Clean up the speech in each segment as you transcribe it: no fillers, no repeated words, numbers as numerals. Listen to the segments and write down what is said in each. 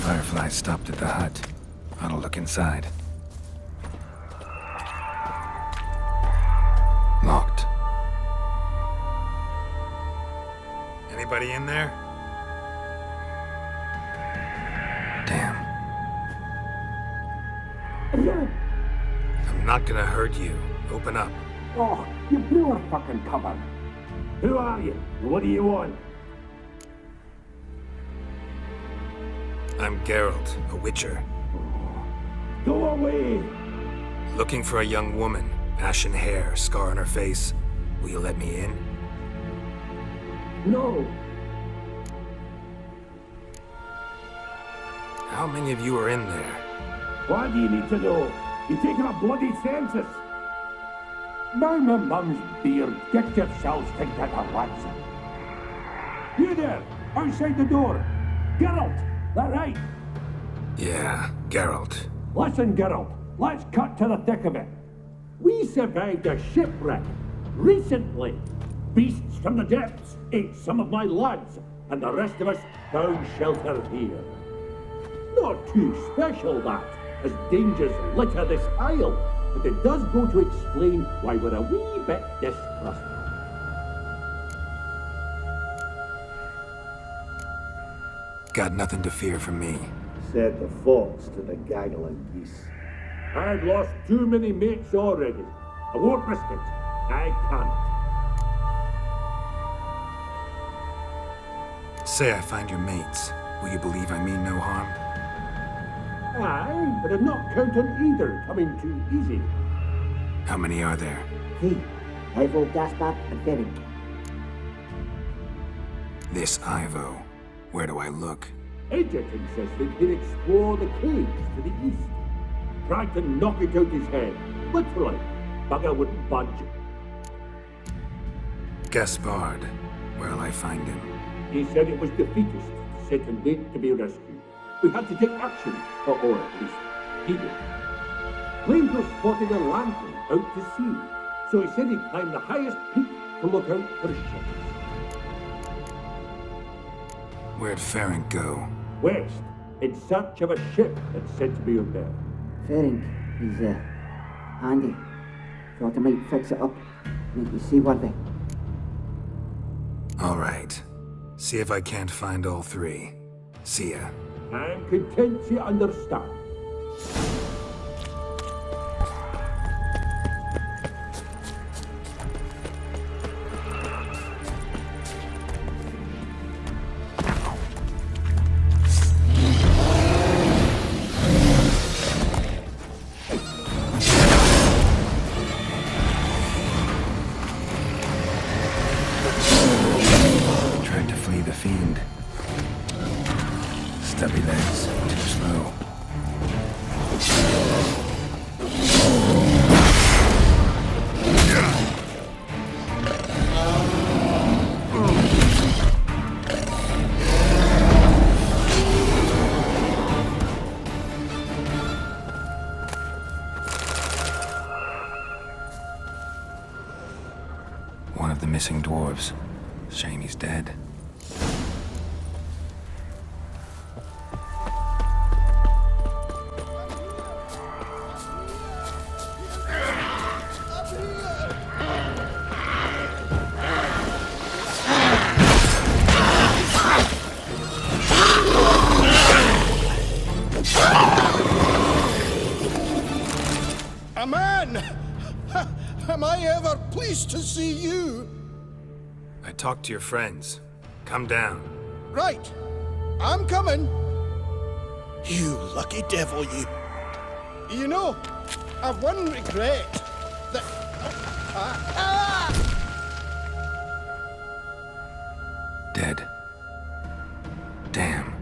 Fireflies stopped at the hut. I'll look inside. Locked. Anybody in there? Damn. I'm not gonna hurt you. Open up. Oh, you blew our fucking cover. Who are you? What do you want? I'm Geralt, a witcher. Go away! Looking for a young woman. Ashen hair, scar on her face. Will you let me in? No. How many of you are in there? Why do you need to know? You're taking a bloody census. Now my mum's beard, get yourselves together, lads. You there, outside the door. Geralt, that right? Yeah, Geralt. Listen, Geralt, let's cut to the thick of it. We survived a shipwreck recently. Beasts from the depths ate some of my lads, and the rest of us found shelter here. Not too special, that, as dangers litter this isle, but it does go to explain why we're a wee bit distrustful. Got nothing to fear from me. Said the fox to the gaggling geese. I've lost too many mates already. I won't risk it. I can't. Say I find your mates. Will you believe I mean no harm? Aye, but I'm not counting either coming too easy. How many are there? Hey, Ivo, Gaspar, and Ferenc. This Ivo. Where do I look? Agent insisted he'd explore the caves to the east. Tried to knock it out his head. Literally. Bugger wouldn't budge. Gaspard. Where'll I find him? He said it was defeatist, set and date to be rescued. We had to take action, or at least he did. Claimed to spotting a lantern out to sea, so he said he'd climb the highest peak to look out for ships. Where'd Ferenc go? West, in search of a ship that's said to be out there. Ferenc, he's handy. Thought I might fix it up, make you seaworthy. All right. See if I can't find all three. See ya. I'm content you understand. Tried to flee the fiend. Stubby legs, too slow. One of the missing dwarves. Shame he's dead. Aman! Am I ever pleased to see you? I talked to your friends. Come down. Right. I'm coming. You lucky devil, you. You know, I've one regret. That... Dead. Damn.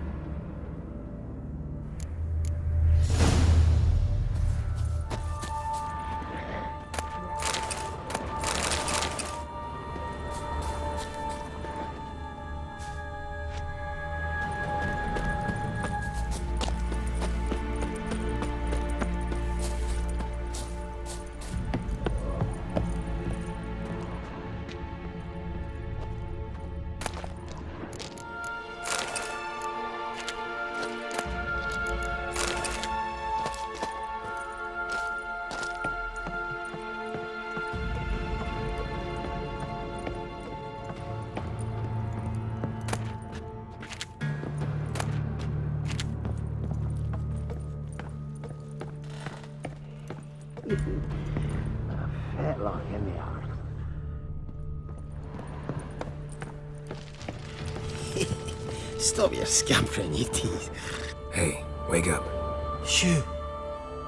Fetlock in the arse. Stop your scampering, you tease. Hey, wake up. Shoo.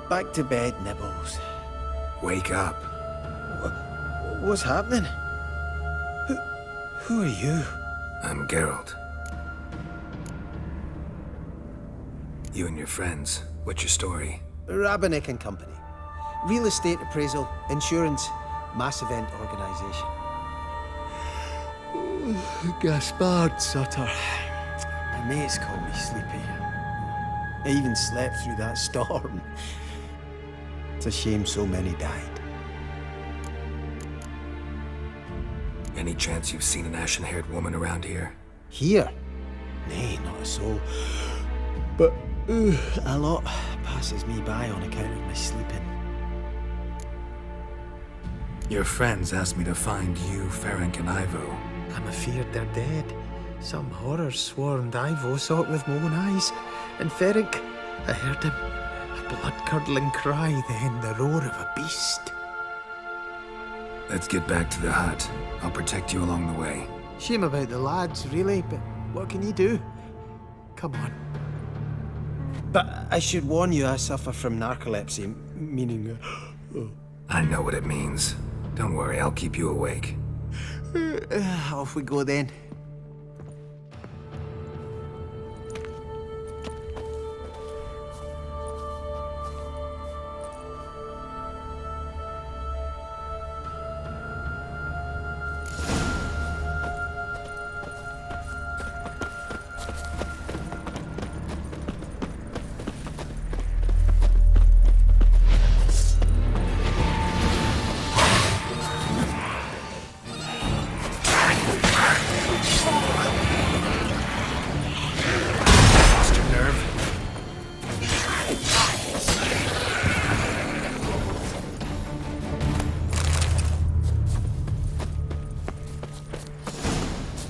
Back to bed, Nibbles. Wake up. What's happening? Who are you? I'm Geralt. You and your friends, what's your story? Rabbinick and Company. Real estate appraisal, insurance, mass event organisation. Gaspard Sutter. My mates call me Sleepy. I even slept through that storm. It's a shame so many died. Any chance you've seen an ashen-haired woman around here? Here? Nay, not a soul. But a lot passes me by on account of my sleeping. Your friends asked me to find you, Ferenc and Ivo. I'm afeard they're dead. Some horrors swarmed Ivo, saw it with my own eyes. And Ferenc, I heard him. A blood-curdling cry, then the roar of a beast. Let's get back to the hut. I'll protect you along the way. Shame about the lads, really, but what can you do? Come on. But I should warn you, I suffer from narcolepsy, meaning... I know what it means. Don't worry, I'll keep you awake. Off we go then.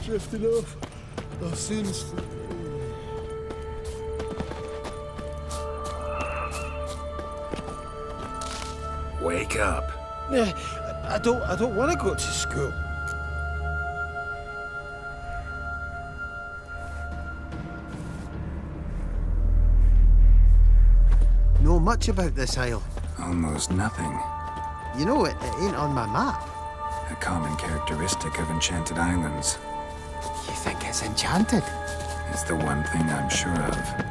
Drifting off. I'll soon sleep. Wake up. I don't want to go to school. Know much about this isle? Almost nothing. You know, it ain't on my map. A common characteristic of enchanted islands. You think it's enchanted? It's the one thing I'm sure of.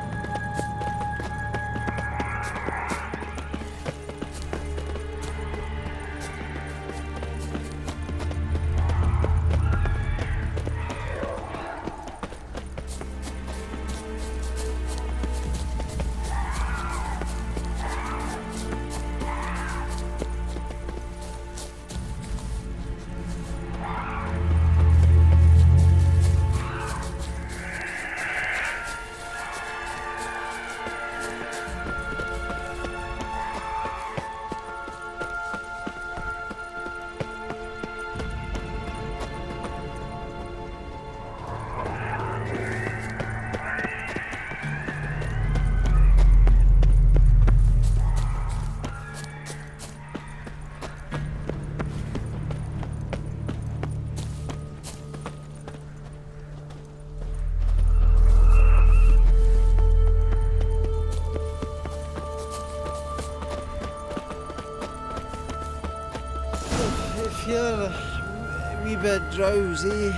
If you're a wee bit drowsy...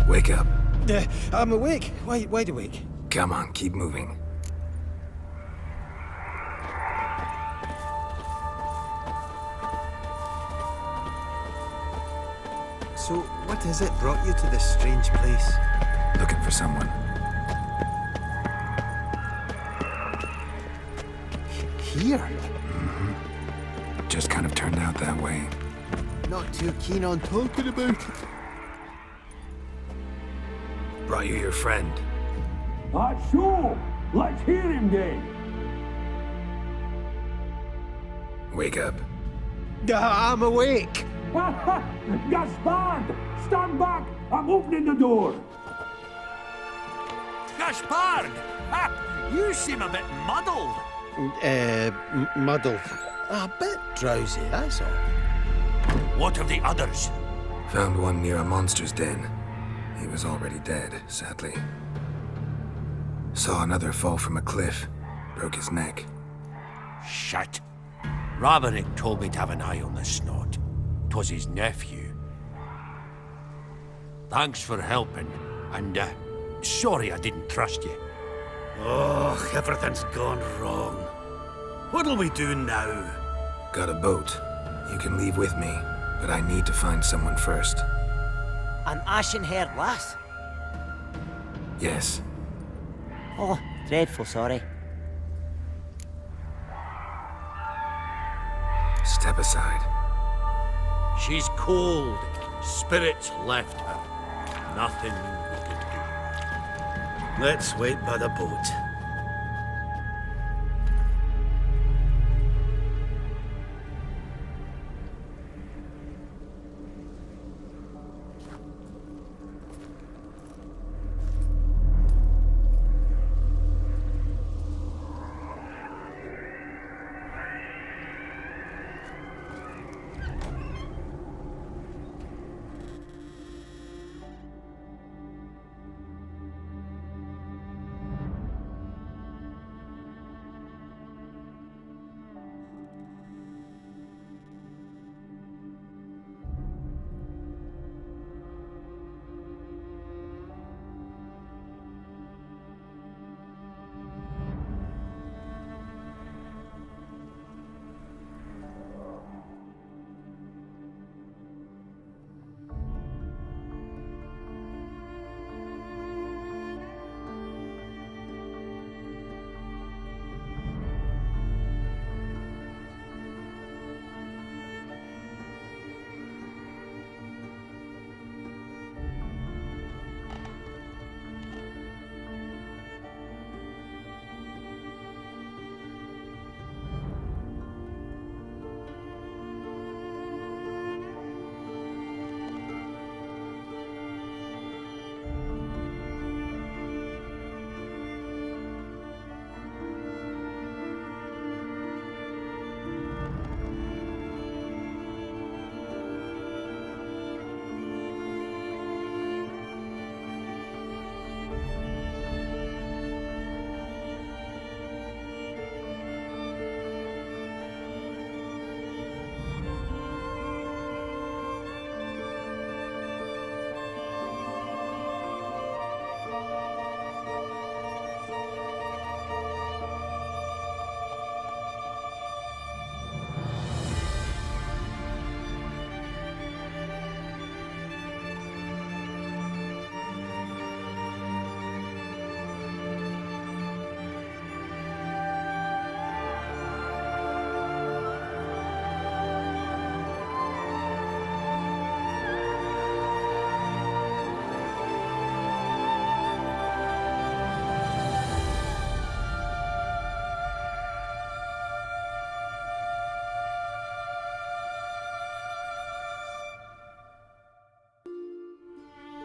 Wake up. I'm awake. Wide awake. Come on, keep moving. So, what is it brought you to this strange place? Looking for someone. Here? Just kind of turned out that way. Not too keen on talking about it. Brought you your friend. That's so. Let's hear him then. Wake up. I'm awake. Gaspard! Stand back! I'm opening the door! Gaspard! Ha! You seem a bit muddled. Muddled. A bit drowsy, that's all. What of the others? Found one near a monster's den. He was already dead, sadly. Saw another fall from a cliff. Broke his neck. Shit. Raverick told me to have an eye on the snot. 'Twas his nephew. Thanks for helping, and sorry I didn't trust you. Oh, everything's gone wrong. What'll we do now? Got a boat. You can leave with me, but I need to find someone first. An ashen-haired lass? Yes. Oh, dreadful sorry. Step aside. She's cold. Spirits left her. Nothing we can do. Let's wait by the boat.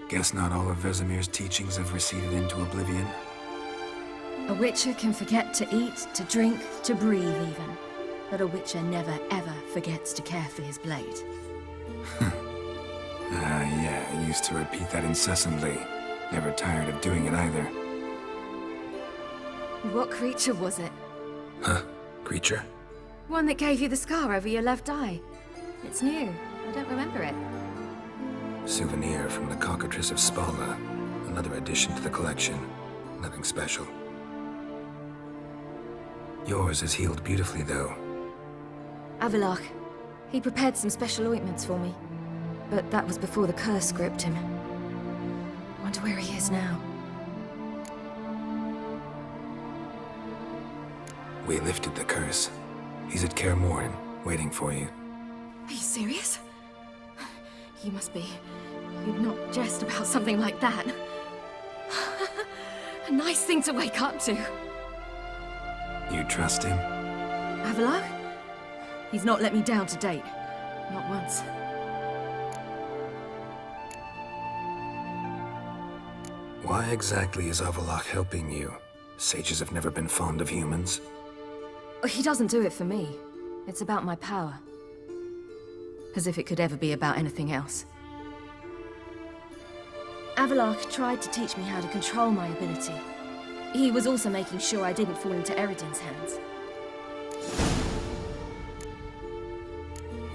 Guess not all of Vesemir's teachings have receded into oblivion. A witcher can forget to eat, to drink, to breathe even. But a witcher never ever forgets to care for his blade. Yeah, I used to repeat that incessantly. Never tired of doing it either. What creature was it? Huh? Creature? One that gave you the scar over your left eye. It's new. I don't remember it. Souvenir from the cockatrice of Spala. Another addition to the collection. Nothing special. Yours is healed beautifully, though. Avalach. He prepared some special ointments for me. But that was before the curse gripped him. Wonder where he is now. We lifted the curse. He's at Kaer Morhen, waiting for you. Are you serious? You must be. You'd not jest about something like that. A nice thing to wake up to. You trust him? Avalach? He's not let me down to date. Not once. Why exactly is Avalach helping you? Sages have never been fond of humans. He doesn't do it for me. It's about my power. As if it could ever be about anything else. Avallac'h tried to teach me how to control my ability. He was also making sure I didn't fall into Eredin's hands.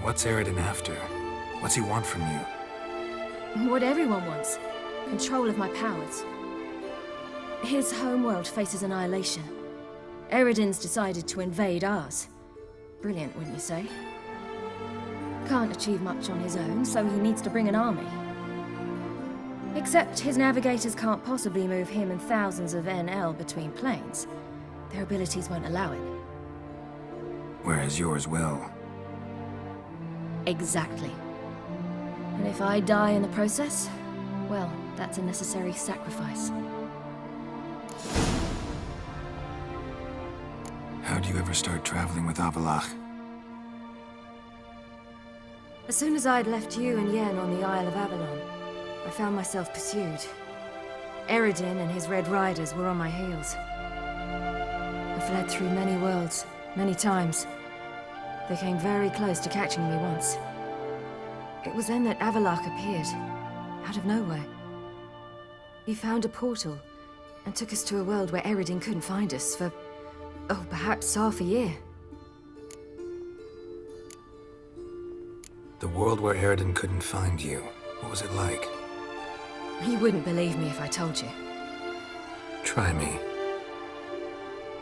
What's Eredin after? What's he want from you? What everyone wants. Control of my powers. His homeworld faces annihilation. Eredin's decided to invade ours. Brilliant, wouldn't you say? Can't achieve much on his own, so he needs to bring an army. Except his navigators can't possibly move him and thousands of NL between planes. Their abilities won't allow it. Whereas yours will. Exactly. And if I die in the process, well, that's a necessary sacrifice. How'd you ever start traveling with Avallac'h? As soon as I'd left you and Yen on the Isle of Avalon, I found myself pursued. Eredin and his Red Riders were on my heels. I fled through many worlds, many times. They came very close to catching me once. It was then that Avallac'h appeared, out of nowhere. He found a portal, and took us to a world where Eredin couldn't find us for, oh, perhaps half a year. The world where Eredin couldn't find you. What was it like? You wouldn't believe me if I told you. Try me.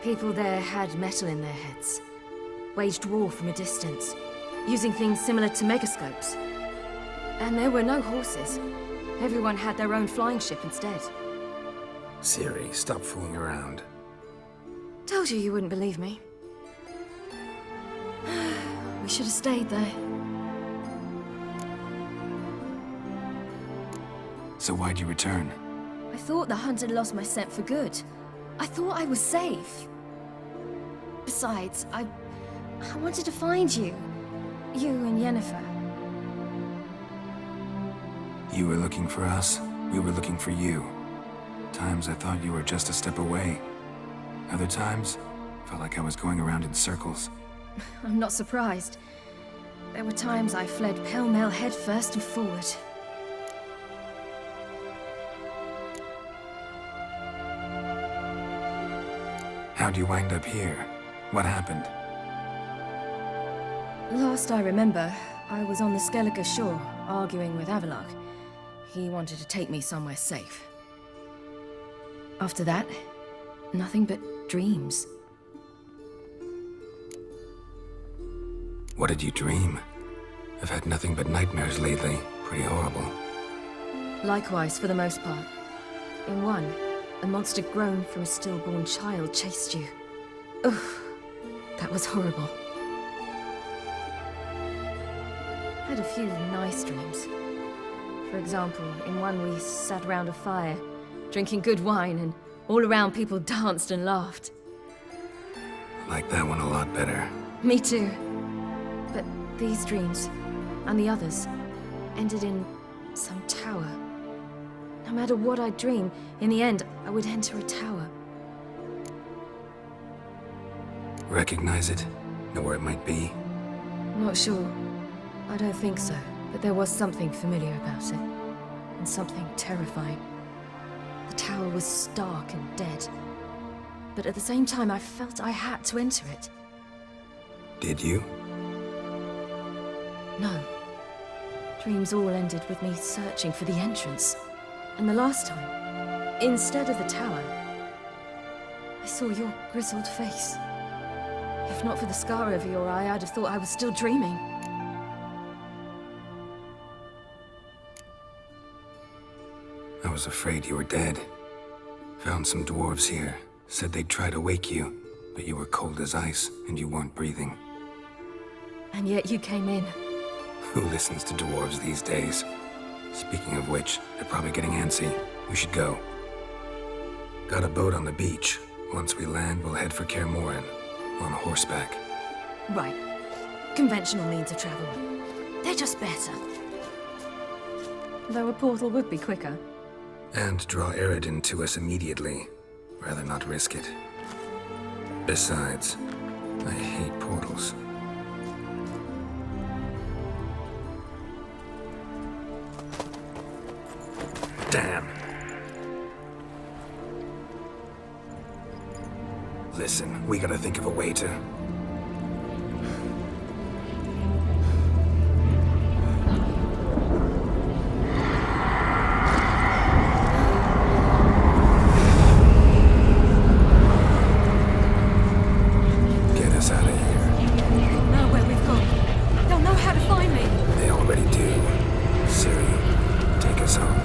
People there had metal in their heads. Waged war from a distance, using things similar to megascopes. And there were no horses. Everyone had their own flying ship instead. Ciri, stop fooling around. Told you wouldn't believe me. We should have stayed there. So why'd you return? I thought the hunt had lost my scent for good. I thought I was safe. Besides, I wanted to find you. You and Yennefer. You were looking for us, we were looking for you. Times I thought you were just a step away. Other times, felt like I was going around in circles. I'm not surprised. There were times I fled pell-mell headfirst and forward. How'd you wind up here? What happened? Last I remember, I was on the Skellige shore, arguing with Avallac'h. He wanted to take me somewhere safe. After that, nothing but dreams. What did you dream? I've had nothing but nightmares lately. Pretty horrible. Likewise, for the most part. In one, a monster grown from a stillborn child chased you. Ugh, that was horrible. Had a few nice dreams. For example, in one we sat around a fire, drinking good wine, and all around people danced and laughed. Like that one a lot better. Me too. But these dreams, and the others, ended in some tower. No matter what I dream, in the end, I would enter a tower. Recognize it? Know where it might be? Not sure. I don't think so, but there was something familiar about it. And something terrifying. The tower was stark and dead. But at the same time, I felt I had to enter it. Did you? No. Dreams all ended with me searching for the entrance. And the last time, instead of the tower, I saw your grizzled face. If not for the scar over your eye, I'd have thought I was still dreaming. I was afraid you were dead. Found some dwarves here. Said they'd try to wake you, but you were cold as ice and you weren't breathing. And yet you came in. Who listens to dwarves these days? Speaking of which, they're probably getting antsy. We should go. Got a boat on the beach. Once we land, we'll head for Kaer Morhen. On horseback. Right. Conventional means of travel. They're just better. Though a portal would be quicker. And draw Eredin to us immediately. Rather not risk it. Besides, I hate portals. Damn. Listen, we gotta think of a way to... get us out of here. Know where we've gone. They'll know how to find me. They already do. Siri, take us home.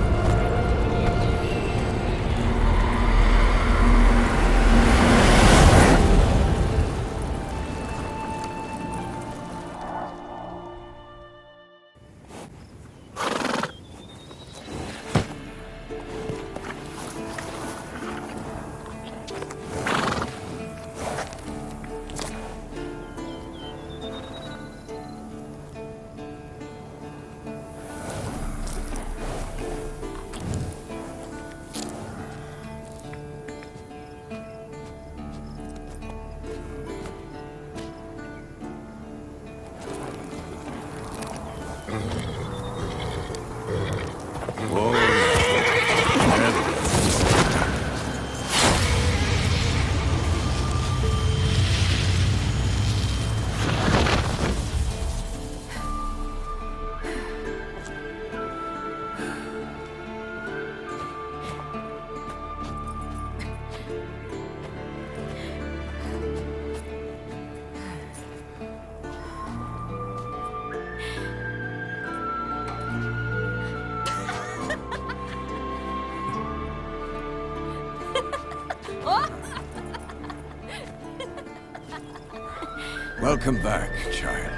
Welcome back, child.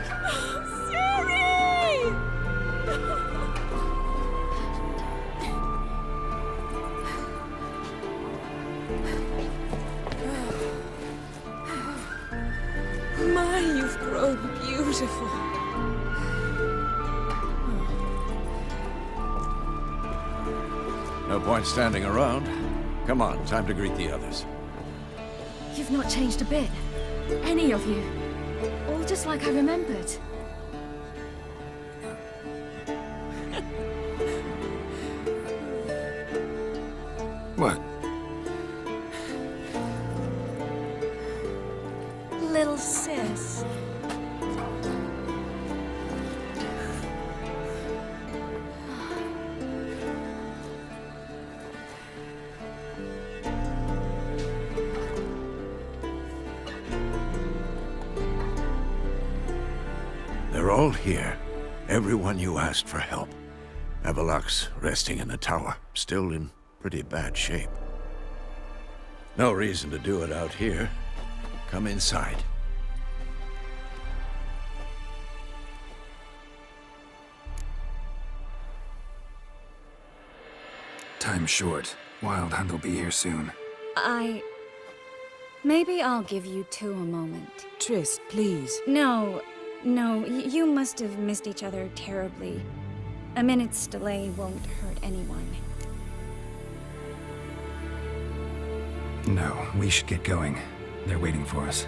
My, you've grown beautiful. No point standing around. Come on, time to greet the others. You've not changed a bit. Any of you. All just like I remembered. What? Little sis. They're all here. Everyone you asked for help. Avalok's resting in the tower, still in pretty bad shape. No reason to do it out here. Come inside. Time's short. Wild Hunt will be here soon. Maybe I'll give you two a moment. Triss, please. No, you must have missed each other terribly. A minute's delay won't hurt anyone. No, we should get going. They're waiting for us.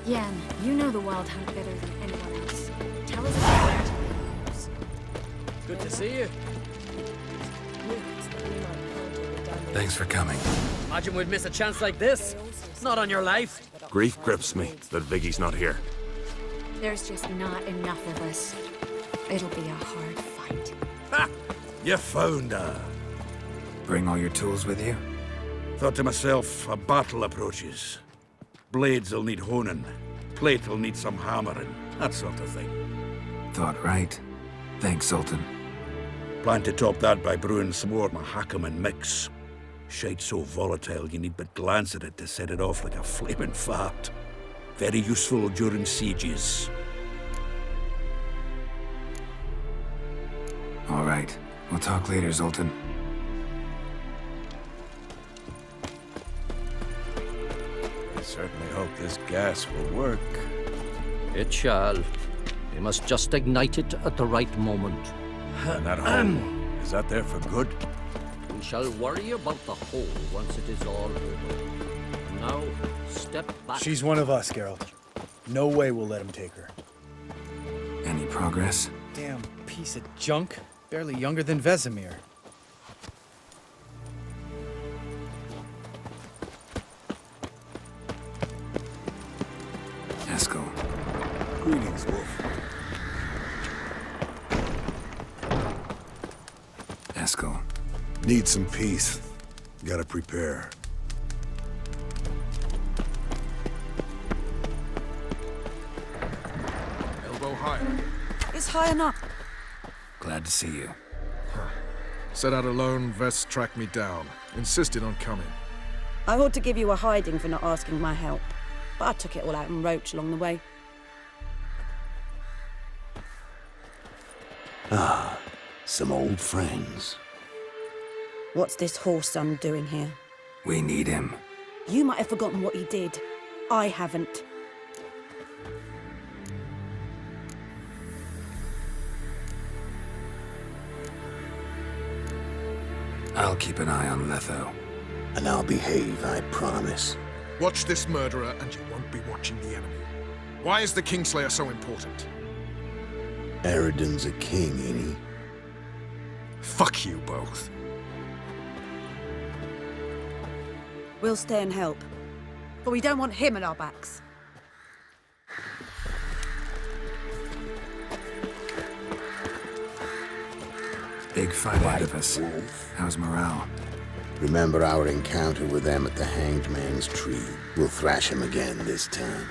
Yan, you know the Wild Hunt better than anyone else. Tell us about it. Good to see you. Thanks for coming. Imagine we'd miss a chance like this. Not on your life. Grief grips me that Viggy's not here. There's just not enough of us. It'll be a hard fight. Ha! You found her. Bring all your tools with you? Thought to myself, a battle approaches. Blades will need honing. Plate will need some hammering. That sort of thing. Thought right. Thanks, Sultan. Plan to top that by brewing some more Mahakaman mix. Shite so volatile you need but glance at it to set it off like a flaming fart. Very useful during sieges. All right. We'll talk later, Zoltan. I certainly hope this gas will work. It shall. We must just ignite it at the right moment. And that hole, is that there for good? We shall worry about the whole once it is all over. Now, step back. She's one of us, Geralt. No way we'll let him take her. Any progress? Damn piece of junk. Barely younger than Vesemir. Eskel. Greetings, Wolf. Eskel. Need some peace. Gotta prepare. Elbow higher. It's high enough. Glad to see you. Set out alone, Vest tracked me down. Insisted on coming. I ought to give you a hiding for not asking my help, but I took it all out in Roach along the way. Ah, some old friends. What's this horse son doing here? We need him. You might have forgotten what he did. I haven't. I'll keep an eye on Letho. And I'll behave, I promise. Watch this murderer and you won't be watching the enemy. Why is the Kingslayer so important? Eridan's a king, ain't he? Fuck you both. We'll stay and help, but we don't want him at our backs. Big fight ahead of us. How's morale? Remember our encounter with them at the Hanged Man's Tree. We'll thrash him again this time.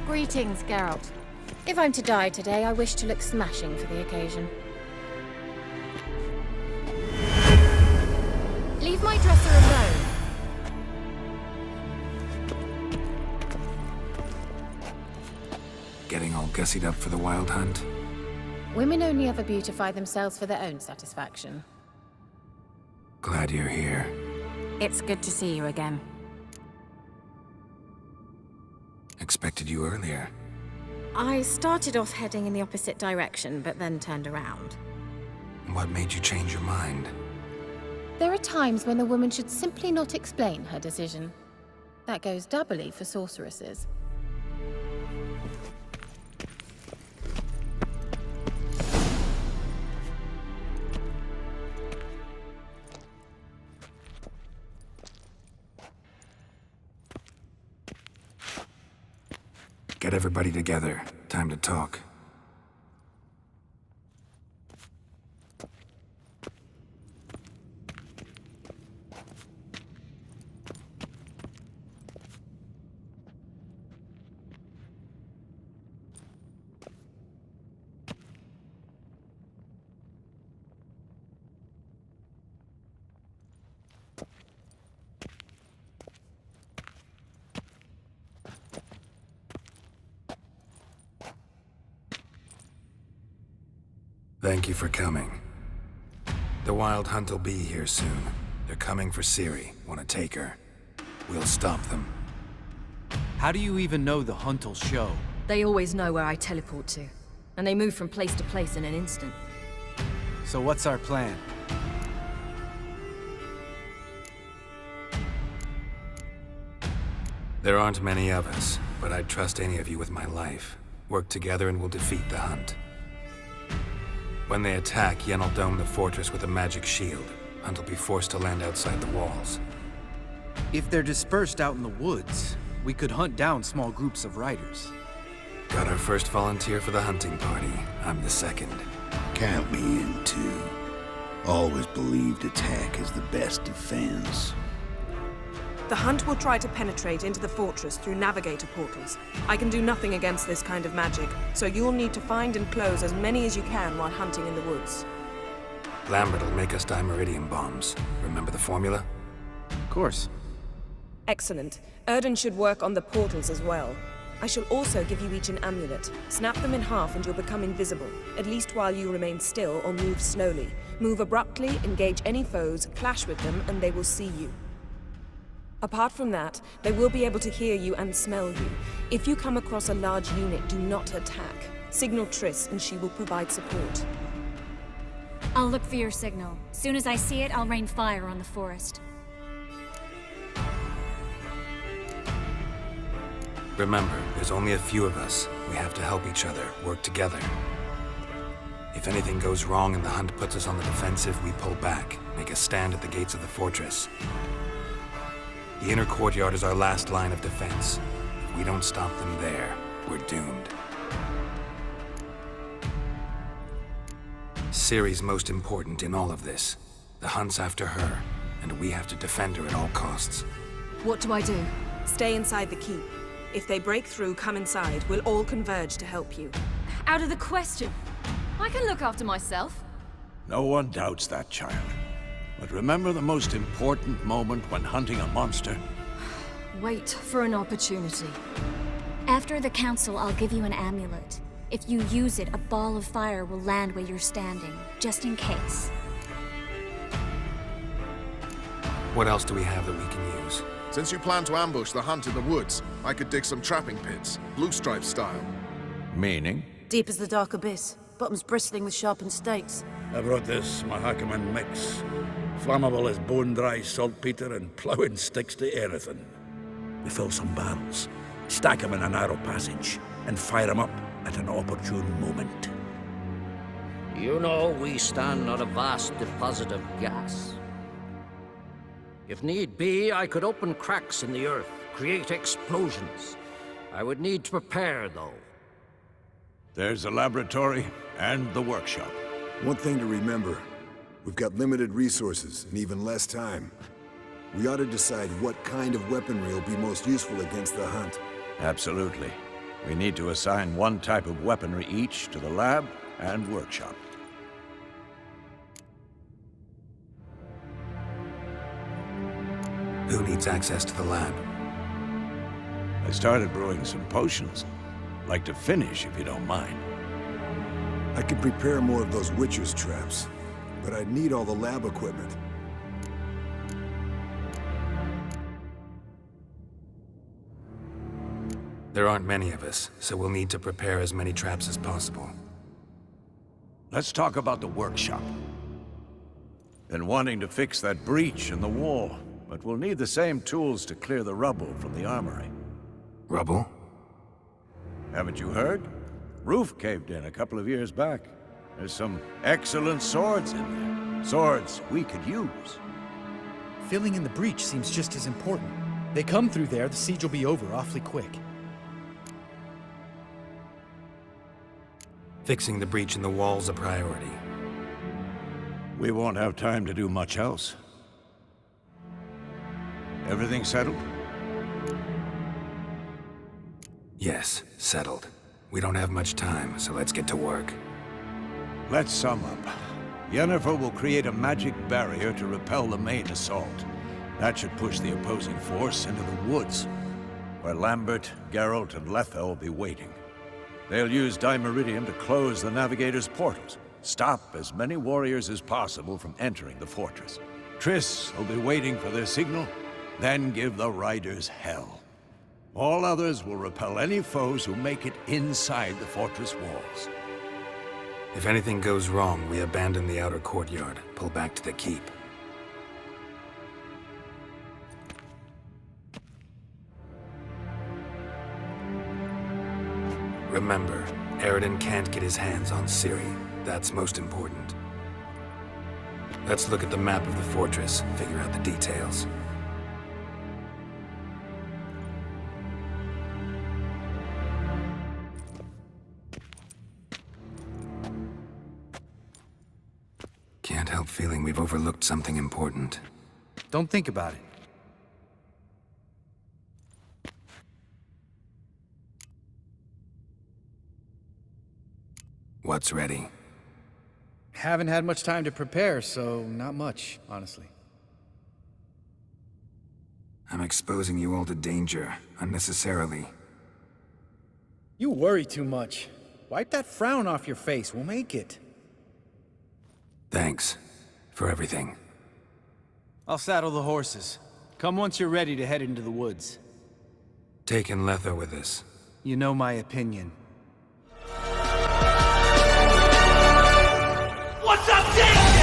Greetings, Geralt. If I'm to die today, I wish to look smashing for the occasion. Leave my dresser alone. Getting all gussied up for the wild hunt? Women only ever beautify themselves for their own satisfaction. Glad you're here. It's good to see you again. Expected you earlier. I started off heading in the opposite direction, but then turned around. What made you change your mind? There are times when a woman should simply not explain her decision. That goes doubly for sorceresses. Get everybody together. Time to talk. Thank you for coming. The Wild Hunt will be here soon. They're coming for Ciri. Want to take her. We'll stop them. How do you even know the hunt will show? They always know where I teleport to. And they move from place to place in an instant. So what's our plan? There aren't many of us, but I'd trust any of you with my life. Work together and we'll defeat the hunt. When they attack, Yen will dome the fortress with a magic shield. Hunt will be forced to land outside the walls. If they're dispersed out in the woods, we could hunt down small groups of riders. Got our first volunteer for the hunting party. I'm the second. Count me in, too. Always believed attack is the best defense. The hunt will try to penetrate into the fortress through navigator portals. I can do nothing against this kind of magic, so you'll need to find and close as many as you can while hunting in the woods. Lambert will make us dimeridium bombs. Remember the formula? Of course. Excellent. Erden should work on the portals as well. I shall also give you each an amulet. Snap them in half and you'll become invisible, at least while you remain still or move slowly. Move abruptly, engage any foes, clash with them, and they will see you. Apart from that, they will be able to hear you and smell you. If you come across a large unit, do not attack. Signal Triss and she will provide support. I'll look for your signal. Soon as I see it, I'll rain fire on the forest. Remember, there's only a few of us. We have to help each other, work together. If anything goes wrong and the hunt puts us on the defensive, we pull back, make a stand at the gates of the fortress. The inner courtyard is our last line of defense. If we don't stop them there, we're doomed. Ciri's most important in all of this. The hunt's after her, and we have to defend her at all costs. What do I do? Stay inside the keep. If they break through, come inside. We'll all converge to help you. Out of the question. I can look after myself. No one doubts that, child. But remember the most important moment when hunting a monster? Wait for an opportunity. After the council, I'll give you an amulet. If you use it, a ball of fire will land where you're standing, just in case. What else do we have that we can use? Since you plan to ambush the hunt in the woods, I could dig some trapping pits, blue stripe style. Meaning? Deep as the dark abyss, bottoms bristling with sharpened stakes. I brought this Mahakaman mix. Flammable as bone-dry saltpeter and ploughing sticks to anything. We fill some barrels, stack them in a narrow passage, and fire them up at an opportune moment. You know, we stand on a vast deposit of gas. If need be, I could open cracks in the earth, create explosions. I would need to prepare, though. There's the laboratory and the workshop. One thing to remember, we've got limited resources and even less time. We ought to decide what kind of weaponry will be most useful against the hunt. Absolutely. We need to assign one type of weaponry each to the lab and workshop. Who needs access to the lab? I started brewing some potions. Like to finish, if you don't mind. I could prepare more of those Witcher's traps, but I'd need all the lab equipment. There aren't many of us, so we'll need to prepare as many traps as possible. Let's talk about the workshop. Been wanting to fix that breach in the wall, but we'll need the same tools to clear the rubble from the armory. Rubble? Haven't you heard? Roof caved in a couple of years back. There's some excellent swords in there. Swords we could use. Filling in the breach seems just as important. They come through there, the siege will be over awfully quick. Fixing the breach in the wall's a priority. We won't have time to do much else. Everything settled? Yes, settled. We don't have much time, so let's get to work. Let's sum up. Yennefer will create a magic barrier to repel the main assault. That should push the opposing force into the woods, where Lambert, Geralt, and Letha will be waiting. They'll use Dimeridium to close the Navigator's portals, stop as many warriors as possible from entering the fortress. Triss will be waiting for their signal, then give the riders hell. All others will repel any foes who make it inside the fortress walls. If anything goes wrong, we abandon the outer courtyard, pull back to the keep. Remember, Eridan can't get his hands on Ciri. That's most important. Let's look at the map of the fortress, figure out the details. Can't help feeling we've overlooked something important. Don't think about it. What's ready? Haven't had much time to prepare, so not much, honestly. I'm exposing you all to danger, unnecessarily. You worry too much. Wipe that frown off your face, we'll make it. Thanks. For everything. I'll saddle the horses. Come once you're ready to head into the woods. Taking Letho with us. You know my opinion. What's up, Dick?